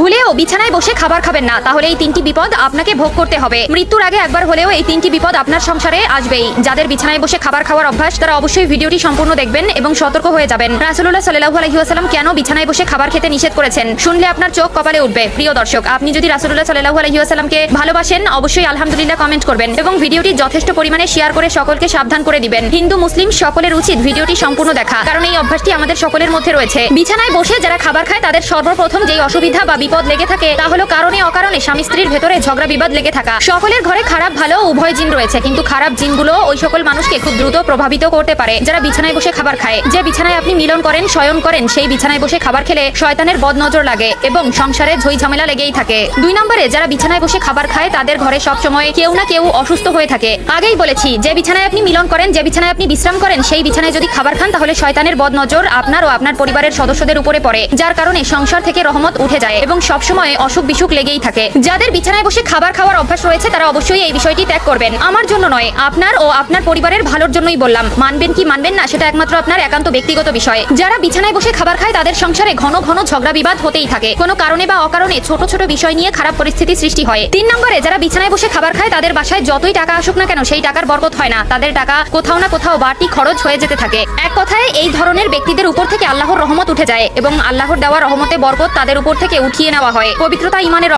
ভুলেও বিছানায় বসে খাবার খাবেন না, তাহলে এই তিনটি বিপদ আপনাকে ভোগ করতে হবে। মৃত্যুর আগে একবার হলেও এই তিনটি বিপদ আপনার সংসারে আসবেই। যাদের বিছানায় বসে খাবার খাওয়ার অভ্যাস তারা অবশ্যই ভিডিওটি সম্পূর্ণ দেখবেন এবং সতর্ক হয়ে যাবেন। রাসূলুল্লাহ সাল্লাল্লাহু আলাইহি ওয়াসাল্লাম কেন বিছানায় বসে খাবার খেতে নিষেধ করেছেন শুনলে আপনার চোখ কপালে উঠবে। প্রিয় দর্শক, আপনি যদি রাসূলুল্লাহ সাল্লাল্লাহু আলাইহি ওয়াসাল্লামকে ভালোবাসেন অবশ্যই আলহামদুলিল্লাহ কমেন্ট করবেন এবং ভিডিওটি যথেষ্ট পরিমাণে শেয়ার করে সকলকে সাবধান করে দিবেন। হিন্দু মুসলিম সকলের উচিত ভিডিওটি সম্পূর্ণ দেখা, কারণ এই অভ্যাসটি আমাদের সকলের মধ্যে রয়েছে। বিছানায় বসে যারা খাবার খায় তাদের সর্বপ্রথম যেই অসুবিধা বা বিপদ লেগে থাকে তা হলো কারণে অকারণে স্বামী স্ত্রীর ভেতরে ঝগড়া বিবাদ লেগে থাকা। সকলের ঘরে খারাপ ভালো উভয় জিন রয়েছে, কিন্তু খারাপ জিনগুলো ওই সকল মানুষকে খুব দ্রুত প্রভাবিত করতে পারে যারা বিছানায় বসে খাবার খায়। যে বিছানায় আপনি মিলন করেন, শয়ন করেন, সেই বিছানায় বসে খাবার খেলে শয়তানের বদনজর লাগে এবং সংসারে ঝই ঝামেলা লেগেই থাকে। 2 নম্বরে, যারা বিছানায় বসে খাবার খায় তাদের ঘরে সব সময় কেউ না কেউ অসুস্থ হয়ে থাকে। আগেই বলেছি, যে বিছানায় আপনি মিলন করেন, যে বিছানায় আপনি বিশ্রাম করেন, সেই বিছানায় যদি খাবার খান তাহলে শয়তানের বদনজর আপনার ও আপনার পরিবারের সদস্যদের উপরে পড়ে, যার কারণে সংসার থেকে রহমত উঠে যায় এবং সব সময় অসুখ বিসুখ লেগেই থাকে। যাদের বিছানায় বসে খাবার খাওয়ার অভ্যাস রয়েছে তারা অবশ্যই এই বিষয়টি ত্যাগ করবেন। আমার জন্য নয়, আপনার ও আপনার পরিবারের ভালোর জন্যই বললাম। মানবেন কি মানবেন না সেটা একমাত্র আপনার একান্ত ব্যক্তিগত বিষয়। যারা বিছানায় বসে খাবার খায় তাদের সংসারে ঘন ঘন ঝগড়া বিবাদ হতেই থাকে। কোনো কারণে বা অকারণে ছোট ছোট বিষয় নিয়ে খারাপ পরিস্থিতি সৃষ্টি হয়। 3 নম্বরে, যারা বিছানায় বসে খাবার খায় তাদের বাসায় যতই টাকা আসুক না কেন সেই টাকার বরকত হয় না। তাদের টাকা কোথাও না কোথাও বাড়তি খরচ হয়ে যেতে থাকে। এক কথায় এই ধরনের ব্যক্তিদের উপর থেকে আল্লাহর রহমত উঠে যায় এবং আল্লাহর দেওয়া রহমতে বরকত তাদের উপর থেকে উঠিয়ে নেওয়া হয়। পবিত্রতা ইমানের